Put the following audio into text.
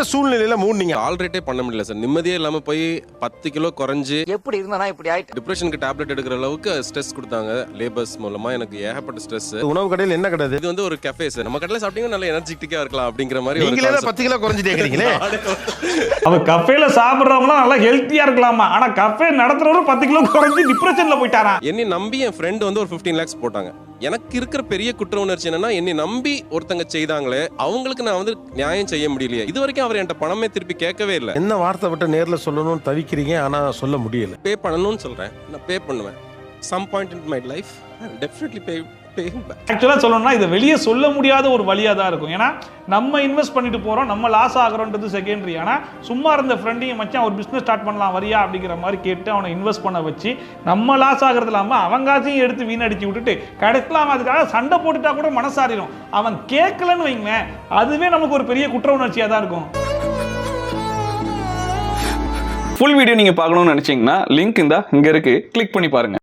சூழ்நிலையில மூடுனீங்க? டாலரேட்டே பண்ண முடியல சார். நிம்மதியே இல்லாம போய் 10 கிலோ குறைஞ்சு எப்படி இருந்தானா இப்படி ஆயிட்டு டிப்ரெஷனுக்கு டேப்லெட் எடுக்கிற அளவுக்கு ஸ்ட்ரெஸ் கொடுத்தாங்க லேபர்ஸ் மூலமா. எனக்கு ஏகப்பட்ட ஸ்ட்ரெஸ். உணவு கடையில் என்ன கடை இது வந்து ஒரு கஃபே சார். நம்ம கடையில சாப்பிட்டீங்கன்னா நல்ல எனர்ஜெட்டிக்கா இருக்கலாம் அப்படிங்கிற மாதிரி ஒரு நீங்களே 10 கிலோ குறைஞ்சிட்டே இருக்கீங்களே. அவ கஃபேல சாப்பிடுறவங்களாம் நல்லா ஹெல்த்தியா இருக்கலாமா, ஆனா கஃபே நடத்துறவரும் 10 கிலோ குறைஞ்சி டிப்ரெஷன்ல போயிட்டாரா. என்னை நம்பி என் ஃப்ரெண்ட் வந்து ஒரு 15 lakhs போட்டாங்க. எனக்கு இருக்கிற பெரிய குற்ற உணர்ச்சி என்னன்னா, என்னை நம்பி ஒருத்தங்க செய்தாங்களே அவங்களுக்கு நான் வந்து நியாயம் செய்ய முடியலையே. இது வரைக்கும் அவர் என்கிட்ட பணமே திருப்பி கேட்கவே இல்லை. என்ன வார்த்தை விட்டு நேர்ல சொல்லணும்னு தவிக்கிறீங்க, ஆனா சொல்ல முடியல. பே பண்ணணும்னு சொல்றேன், நான் பே பண்ணுவேன். Some point in my life definitely pay. ஆக்சுவலா சொல்லணும்னா இதை வெளியே சொல்ல முடியாத ஒரு வழியா தான் இருக்கும். ஏன்னா நம்ம இன்வெஸ்ட் பண்ணிட்டு போறோம், நம்ம லாஸ் ஆகிறோன்றது செகண்டரி. ஆனா சும்மா இருந்த ஃப்ரெண்டையும் மச்சான் ஒரு பிசினஸ் ஸ்டார்ட் பண்ணலாம் வரியா அப்படிங்கிற மாதிரி கேட்டு அவனை இன்வெஸ்ட் பண்ண வச்சு நம்ம லாஸ் ஆகிறது இல்லாம அவங்காச்சும் எடுத்து வீணடிச்சு விட்டுட்டு கடைசியில் அவன் அதுக்காக சண்டை போட்டுட்டா கூட மனசாரிடும். அவன் கேட்கலன்னு வைங்களேன், அதுவே நமக்கு ஒரு பெரிய குற்ற உணர்ச்சியா தான் இருக்கும். ஃபுல் வீடியோ நீங்க பார்க்கணும்னு நினைச்சீங்கன்னா லிங்க் இங்க இருக்கு, கிளிக் பண்ணி பாருங்க.